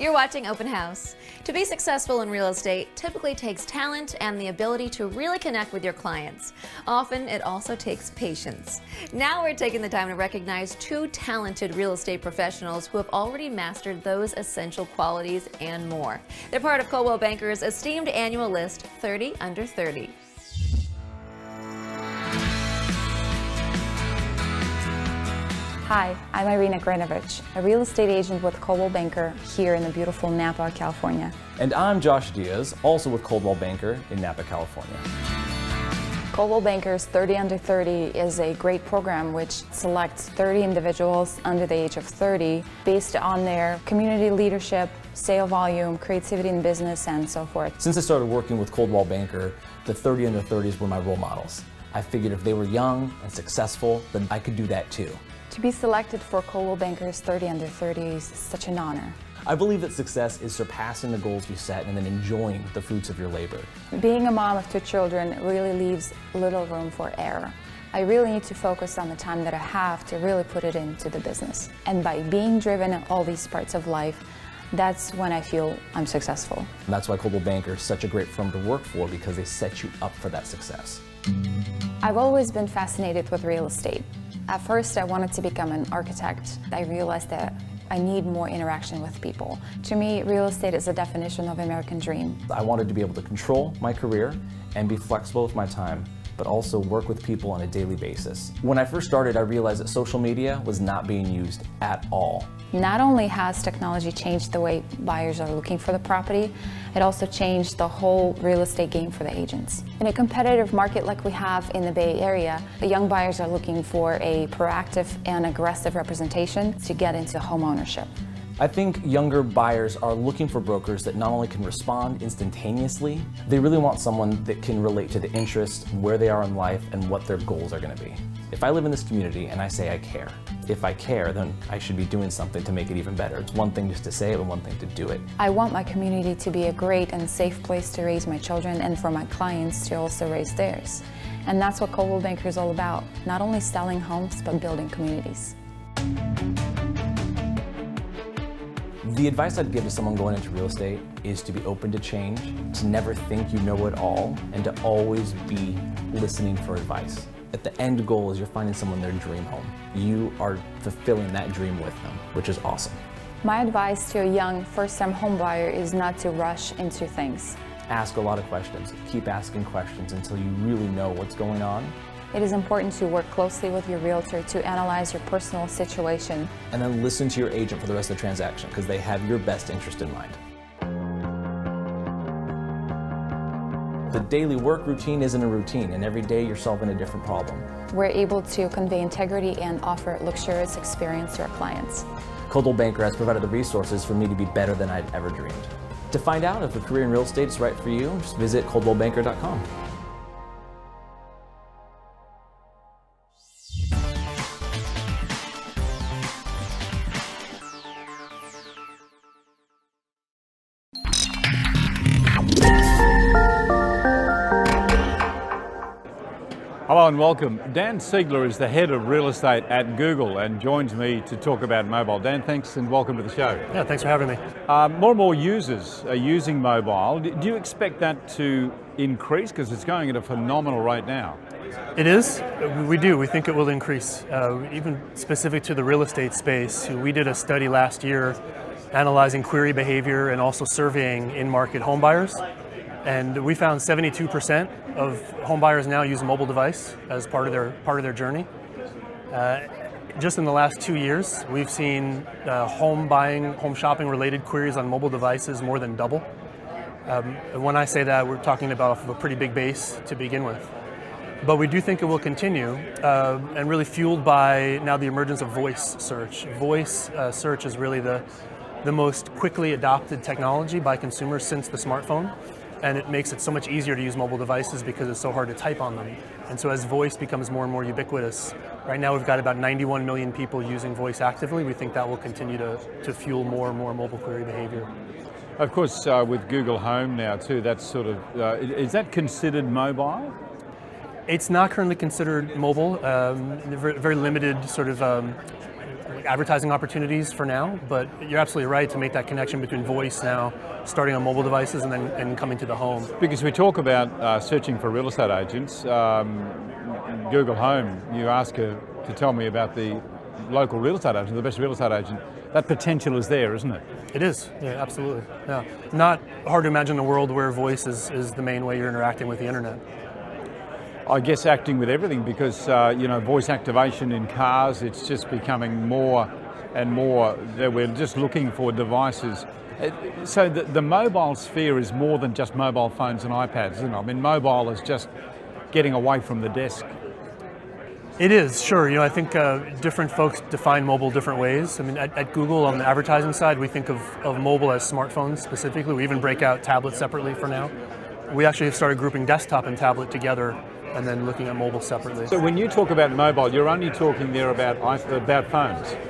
You're watching Open House. To be successful in real estate typically takes talent and the ability to really connect with your clients. Often, it also takes patience. Now we're taking the time to recognize two talented real estate professionals who have already mastered those essential qualities and more. They're part of Coldwell Banker's esteemed annual list, 30 Under 30. Hi, I'm Irina Grenovich, a real estate agent with Coldwell Banker here in the beautiful Napa, California. And I'm Josh Diaz, also with Coldwell Banker in Napa, California. Coldwell Banker's 30 Under 30 is a great program which selects 30 individuals under the age of 30 based on their community leadership, sale volume, creativity in business, and so forth. Since I started working with Coldwell Banker, the 30 Under 30s were my role models. I figured if they were young and successful, then I could do that too. To be selected for Coldwell Banker's 30 Under 30 is such an honor. I believe that success is surpassing the goals you set and then enjoying the fruits of your labor. Being a mom of two children really leaves little room for error. I really need to focus on the time that I have to really put it into the business. And by being driven in all these parts of life, that's when I feel I'm successful. And that's why Coldwell Banker is such a great firm to work for, because they set you up for that success. I've always been fascinated with real estate. At first, I wanted to become an architect. I realized that I need more interaction with people. To me, real estate is a definition of American dream. I wanted to be able to control my career and be flexible with my time, but also work with people on a daily basis. When I first started, I realized that social media was not being used at all. Not only has technology changed the way buyers are looking for the property, it also changed the whole real estate game for the agents. In a competitive market like we have in the Bay Area, the young buyers are looking for a proactive and aggressive representation to get into home ownership. I think younger buyers are looking for brokers that not only can respond instantaneously, they really want someone that can relate to the interests, where they are in life, and what their goals are going to be. If I live in this community and I say I care, if I care, then I should be doing something to make it even better. It's one thing just to say it and one thing to do it. I want my community to be a great and safe place to raise my children and for my clients to also raise theirs. And that's what Coldwell Banker is all about, not only selling homes, but building communities. The advice I'd give to someone going into real estate is to be open to change, to never think you know it all, and to always be listening for advice. At the end goal is you're finding someone their dream home. You are fulfilling that dream with them, which is awesome. My advice to a young first-time homebuyer is not to rush into things. Ask a lot of questions. Keep asking questions until you really know what's going on. It is important to work closely with your realtor to analyze your personal situation. And then listen to your agent for the rest of the transaction, because they have your best interest in mind. The daily work routine isn't a routine, and every day you're solving a different problem. We're able to convey integrity and offer luxurious experience to our clients. Coldwell Banker has provided the resources for me to be better than I'd ever dreamed. To find out if a career in real estate is right for you, just visit coldwellbanker.com. Hello and welcome. Dan Siegler is the head of real estate at Google and joins me to talk about mobile. Dan, thanks and welcome to the show. Yeah, thanks for having me. More and more users are using mobile. Do you expect that to increase? Because it's going at a phenomenal rate now. It is. We do. We think it will increase. Even specific to the real estate space, we did a study last year analyzing query behavior and also surveying in-market home buyers. And we found 72% of home buyers now use a mobile device as part of their journey. Just in the last 2 years, we've seen home buying, home shopping related queries on mobile devices more than double. When I say that, we're talking about off of a pretty big base to begin with. But we do think it will continue, and really fueled by now the emergence of voice search. Voice search is really the most quickly adopted technology by consumers since the smartphone. And it makes it so much easier to use mobile devices because it's so hard to type on them. And so as voice becomes more and more ubiquitous, right now we've got about 91 million people using voice actively. We think that will continue to fuel more and more mobile query behavior. Of course, with Google Home now too, that's sort of, is that considered mobile? It's not currently considered mobile. Very limited sort of advertising opportunities for now, but you're absolutely right to make that connection between voice now, starting on mobile devices and then coming to the home. Because we talk about searching for real estate agents, Google Home, you ask her to tell me about the local real estate agent, the best real estate agent. That potential is there, isn't it? It is, yeah, absolutely. Yeah. Not hard to imagine a world where voice is the main way you're interacting with the internet. I guess acting with everything, because voice activation in cars, it's just becoming more and more that we're just looking for devices. So the mobile sphere is more than just mobile phones and iPads, isn't it? I mean, mobile is just getting away from the desk. It is, sure. I think different folks define mobile different ways. I mean, at Google, on the advertising side, we think of mobile as smartphones specifically. We even break out tablets separately for now. We actually have started grouping desktop and tablet together and then looking at mobile separately. So when you talk about mobile, you're only talking there about phones?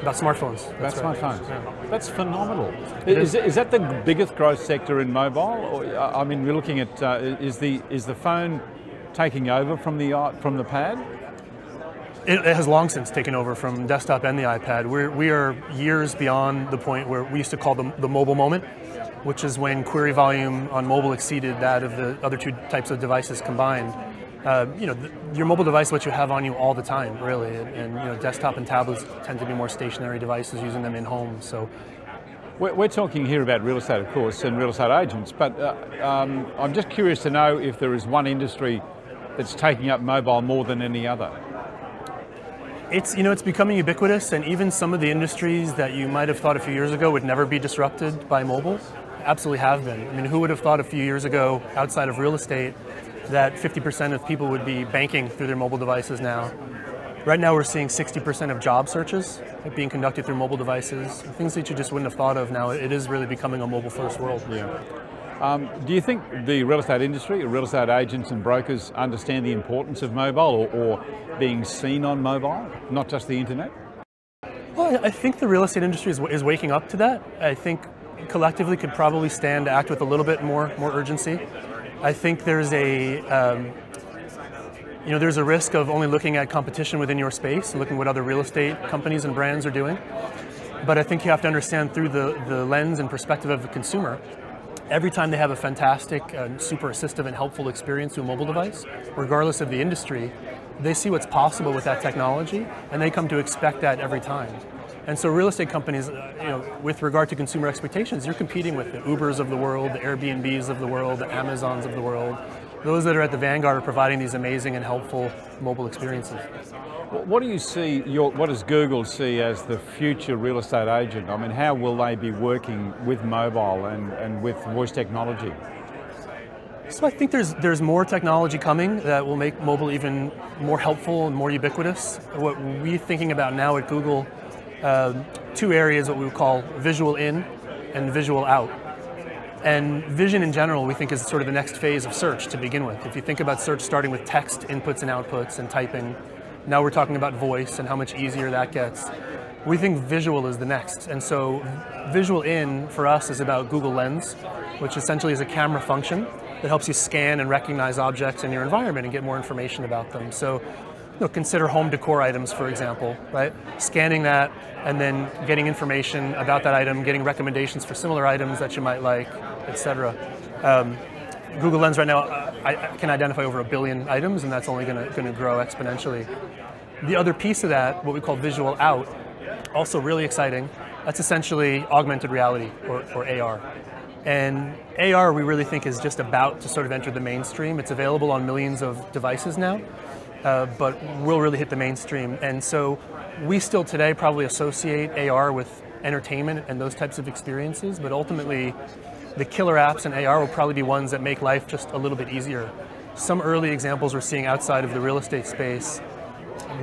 About smartphones. About smartphones. Yeah. That's phenomenal. Is that the biggest growth sector in mobile? Or, I mean, we're looking at, is the phone taking over from the pad? It has long since taken over from desktop and the iPad. We are years beyond the point where we used to call the mobile moment, which is when query volume on mobile exceeded that of the other two types of devices combined. Your mobile device is what you have on you all the time, really, and desktop and tablets tend to be more stationary devices, using them in home. So, we're talking here about real estate, of course, and real estate agents, but I'm just curious to know if there is one industry that's taking up mobile more than any other. It's becoming ubiquitous, and even some of the industries that you might have thought a few years ago would never be disrupted by mobile absolutely have been. I mean, who would have thought a few years ago, outside of real estate, that 50% of people would be banking through their mobile devices now? Right now we're seeing 60% of job searches being conducted through mobile devices. Things that you just wouldn't have thought of now. It is really becoming a mobile-first world. Yeah. Do you think the real estate industry, real estate agents and brokers understand the importance of mobile or being seen on mobile, not just the internet? Well, I think the real estate industry is waking up to that. I think collectively could probably stand to act with a little bit more urgency. I think there's there's a risk of only looking at competition within your space and looking at what other real estate companies and brands are doing. But I think you have to understand through the lens and perspective of the consumer. Every time they have a fantastic, super assistive and helpful experience through a mobile device, regardless of the industry, they see what's possible with that technology, and they come to expect that every time. And so real estate companies, with regard to consumer expectations, you're competing with the Ubers of the world, the Airbnbs of the world, the Amazons of the world, those that are at the vanguard of providing these amazing and helpful mobile experiences. What do you see, what does Google see as the future real estate agent? I mean, how will they be working with mobile and with voice technology? So I think there's more technology coming that will make mobile even more helpful and more ubiquitous. What we're thinking about now at Google, two areas, what we would call visual in and visual out. And vision in general, we think, is sort of the next phase of search to begin with. If you think about search starting with text inputs and outputs and typing, now we're talking about voice and how much easier that gets. We think visual is the next. And so visual in for us is about Google Lens, which essentially is a camera function that helps you scan and recognize objects in your environment and get more information about them. So consider home decor items, for example, right? Scanning that and then getting information about that item, getting recommendations for similar items that you might like, etc. Google Lens right now I can identify over 1 billion items, and that's only going to grow exponentially. The other piece of that, what we call visual out, also really exciting. That's essentially augmented reality or AR. And AR we really think is just about to sort of enter the mainstream. It's available on millions of devices now, but will really hit the mainstream. And so we still today probably associate AR with entertainment and those types of experiences, but ultimately the killer apps in AR will probably be ones that make life just a little bit easier. Some early examples we're seeing outside of the real estate space,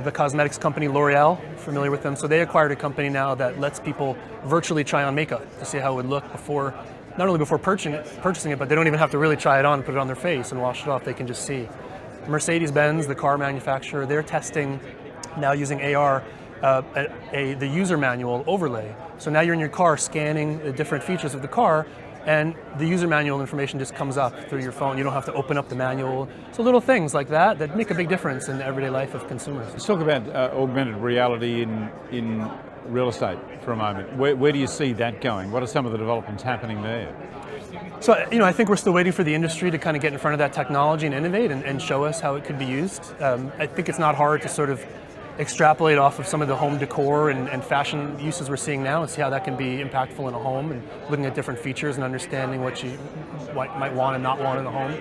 the cosmetics company L'Oreal, familiar with them? So they acquired a company now that lets people virtually try on makeup to see how it would look before, not only before purchasing it, but they don't even have to really try it on, put it on their face and wash it off, they can just see. Mercedes-Benz, the car manufacturer, they're testing now using AR the user manual overlay. So now you're in your car scanning the different features of the car, and the user manual information just comes up through your phone. You don't have to open up the manual. So little things like that make a big difference in the everyday life of consumers. Let's talk about augmented reality in real estate for a moment. Where do you see that going? What are some of the developments happening there? So, I think we're still waiting for the industry to kind of get in front of that technology and innovate and show us how it could be used. I think it's not hard to sort of extrapolate off of some of the home decor and fashion uses we're seeing now and see how that can be impactful in a home, and looking at different features and understanding what you might want and not want in a home.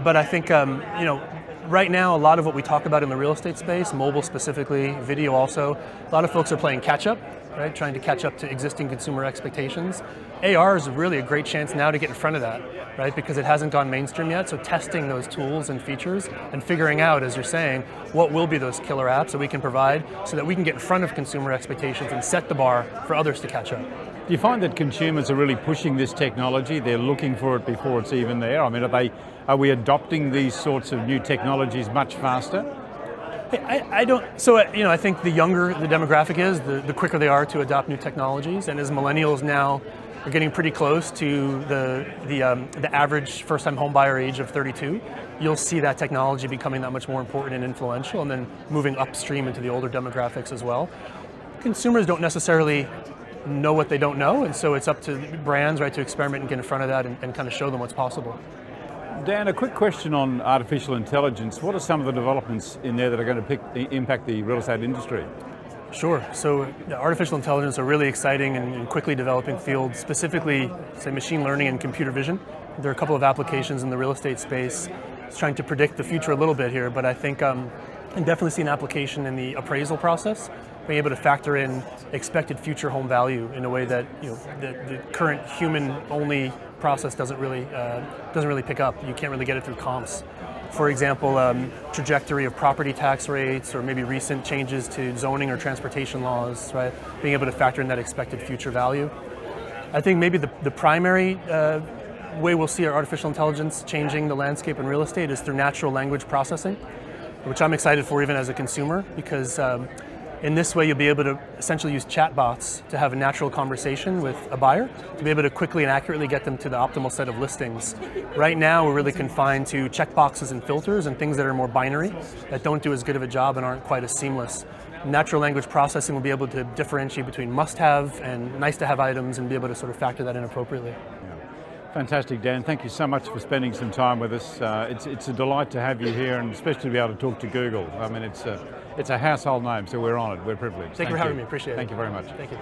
But I think, right now, a lot of what we talk about in the real estate space, mobile specifically, video also, a lot of folks are playing catch up, right? Trying to catch up to existing consumer expectations. AR is really a great chance now to get in front of that, right? Because it hasn't gone mainstream yet. So testing those tools and features and figuring out, as you're saying, what will be those killer apps that we can provide so that we can get in front of consumer expectations and set the bar for others to catch up. Do you find that consumers are really pushing this technology? They're looking for it before it's even there? I mean, are we adopting these sorts of new technologies much faster? I don't. So I think the younger the demographic is, the quicker they are to adopt new technologies. And as millennials now are getting pretty close to the average first-time home buyer age of 32, you'll see that technology becoming that much more important and influential, and then moving upstream into the older demographics as well. Consumers don't necessarily know what they don't know, and so it's up to brands, right, to experiment and get in front of that and kind of show them what's possible. Dan, a quick question on artificial intelligence. What are some of the developments in there that are going to impact the real estate industry? Sure. So artificial intelligence are really exciting and quickly developing fields, specifically, say, machine learning and computer vision. There are a couple of applications in the real estate space. It's trying to predict the future a little bit here, but I think I can definitely see an application in the appraisal process, being able to factor in expected future home value in a way that the current human-only process doesn't really pick up. You can't really get it through comps. For example, trajectory of property tax rates, or maybe recent changes to zoning or transportation laws, right? Being able to factor in that expected future value. I think maybe the primary way we'll see our artificial intelligence changing the landscape in real estate is through natural language processing, which I'm excited for even as a consumer, because in this way, you'll be able to essentially use chatbots to have a natural conversation with a buyer, to be able to quickly and accurately get them to the optimal set of listings. Right now, we're really confined to checkboxes and filters and things that are more binary, that don't do as good of a job and aren't quite as seamless. Natural language processing will be able to differentiate between must-have and nice-to-have items and be able to sort of factor that in appropriately. Yeah. Fantastic, Dan. Thank you so much for spending some time with us. It's a delight to have you here, and especially to be able to talk to Google. I mean, it's a household name, so we're honoured. We're privileged. Thank you for having me. Appreciate it. Thank you very much. Thank you.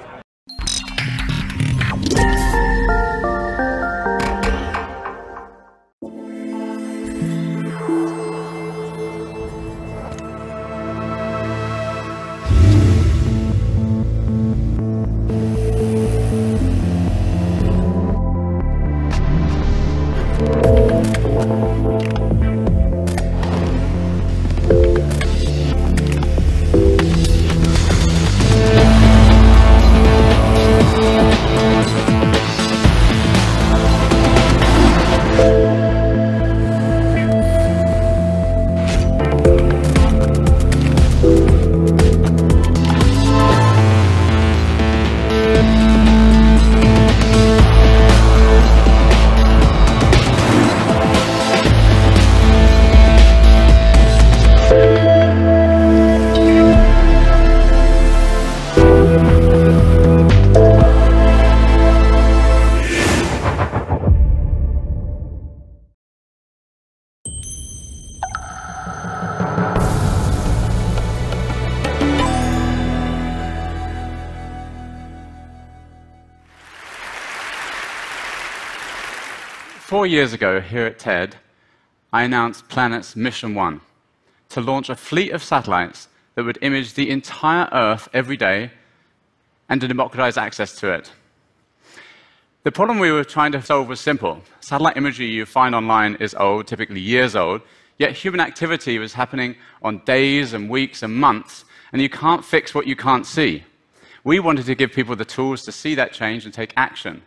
Four years ago, here at TED, I announced Planet's Mission 1, to launch a fleet of satellites that would image the entire Earth every day and to democratize access to it. The problem we were trying to solve was simple. Satellite imagery you find online is old, typically years old, yet human activity was happening on days and weeks and months, and you can't fix what you can't see. We wanted to give people the tools to see that change and take action.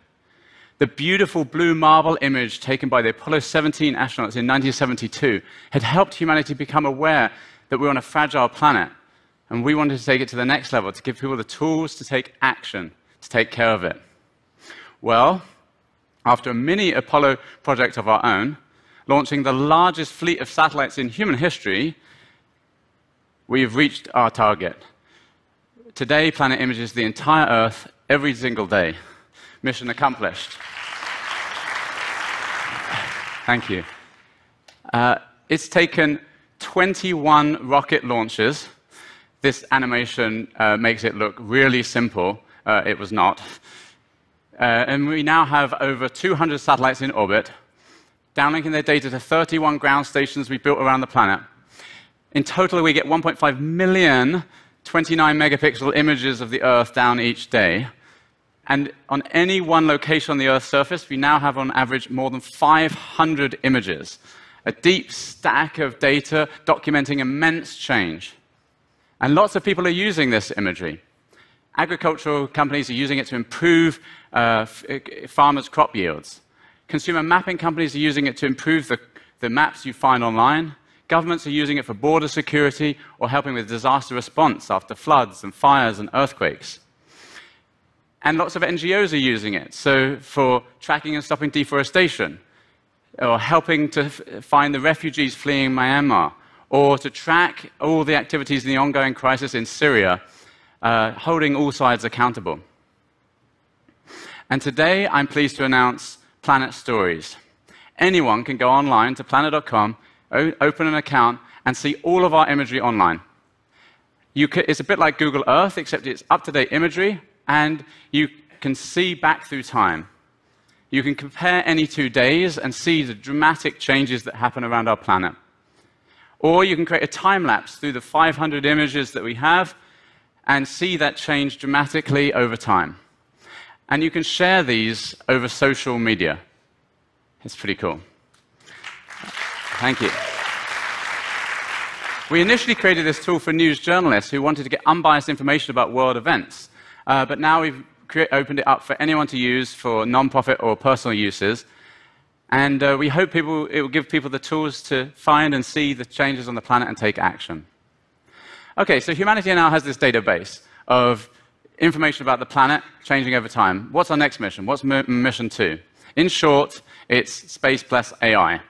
The beautiful blue marble image taken by the Apollo 17 astronauts in 1972 had helped humanity become aware that we're on a fragile planet, and we wanted to take it to the next level, to give people the tools to take action, to take care of it. Well, after a mini Apollo project of our own, launching the largest fleet of satellites in human history, we've reached our target. Today, Planet images the entire Earth every single day. Mission accomplished. Thank you. It's taken 21 rocket launches. This animation makes it look really simple. It was not. And we now have over 200 satellites in orbit, downlinking their data to 31 ground stations we built around the planet. In total, we get 1.5 million 29-megapixel images of the Earth down each day. And on any one location on the Earth's surface, we now have, on average, more than 500 images, a deep stack of data documenting immense change. And lots of people are using this imagery. Agricultural companies are using it to improve farmers' crop yields. Consumer mapping companies are using it to improve the maps you find online. Governments are using it for border security or helping with disaster response after floods and fires and earthquakes. And lots of NGOs are using it, so for tracking and stopping deforestation, or helping to find the refugees fleeing Myanmar, or to track all the activities in the ongoing crisis in Syria, holding all sides accountable. And today, I'm pleased to announce Planet Stories. Anyone can go online to planet.com, open an account, and see all of our imagery online. It's a bit like Google Earth, except it's up-to-date imagery, and you can see back through time. You can compare any 2 days and see the dramatic changes that happen around our planet. Or you can create a time-lapse through the 500 images that we have and see that change dramatically over time. And you can share these over social media. It's pretty cool. Thank you. We initially created this tool for news journalists who wanted to get unbiased information about world events. But now we've opened it up for anyone to use for non-profit or personal uses. And we hope it will give people the tools to find and see the changes on the planet and take action. OK, so humanity now has this database of information about the planet changing over time. What's our next mission? What's mission 2? In short, it's space plus AI.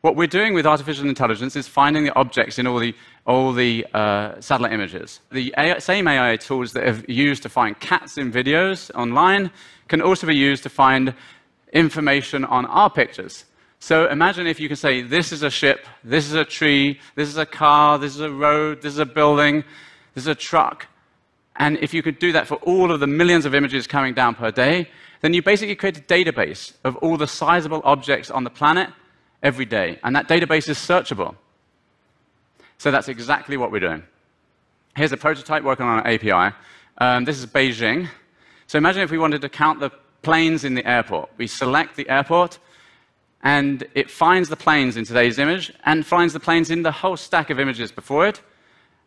What we're doing with artificial intelligence is finding the objects in all the satellite images. The same AI tools that are used to find cats in videos online can also be used to find information on our pictures. So imagine if you could say, this is a ship, this is a tree, this is a car, this is a road, this is a building, this is a truck. And if you could do that for all of the millions of images coming down per day, then you basically create a database of all the sizable objects on the planet every day. And that database is searchable. So that's exactly what we're doing. Here's a prototype working on an API. This is Beijing. So imagine if we wanted to count the planes in the airport. We select the airport, and it finds the planes in today's image, and finds the planes in the whole stack of images before it,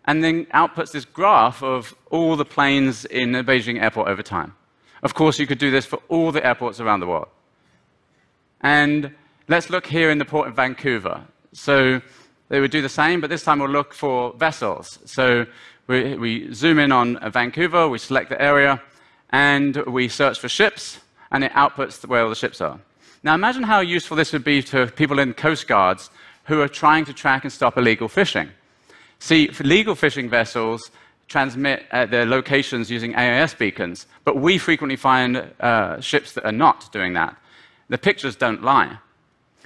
and then outputs this graph of all the planes in the Beijing airport over time. Of course, you could do this for all the airports around the world. And let's look here in the port of Vancouver. So they would do the same, but this time we'll look for vessels. So we zoom in on Vancouver, we select the area, and we search for ships, and it outputs where all the ships are. Now imagine how useful this would be to people in coast guards who are trying to track and stop illegal fishing. See, for legal fishing vessels transmit their locations using AIS beacons, but we frequently find ships that are not doing that. The pictures don't lie.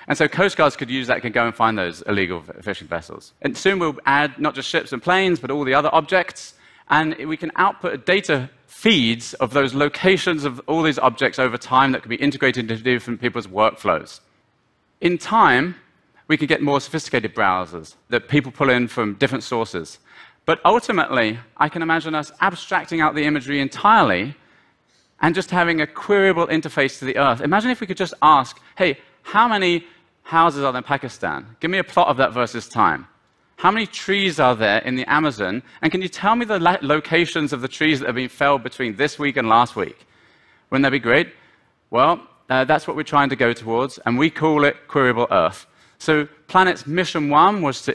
And so coast guards could use that, could go and find those illegal fishing vessels. And soon we'll add not just ships and planes, but all the other objects, and we can output data feeds of those locations of all these objects over time that can be integrated into different people's workflows. In time, we can get more sophisticated browsers that people pull in from different sources. But ultimately, I can imagine us abstracting out the imagery entirely and just having a queryable interface to the Earth. Imagine if we could just ask, hey, how many houses are there in Pakistan? Give me a plot of that versus time. How many trees are there in the Amazon? And can you tell me the locations of the trees that have been felled between this week and last week? Wouldn't that be great? Well, that's what we're trying to go towards, and we call it Queryable Earth. So Planet's mission 1 was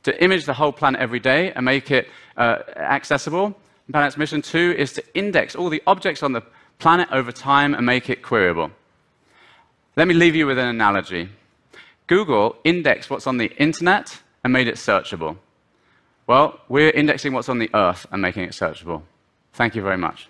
to image the whole planet every day and make it accessible. Planet's mission 2 is to index all the objects on the planet over time and make it queryable. Let me leave you with an analogy. Google indexed what's on the internet and made it searchable. Well, we're indexing what's on the Earth and making it searchable. Thank you very much.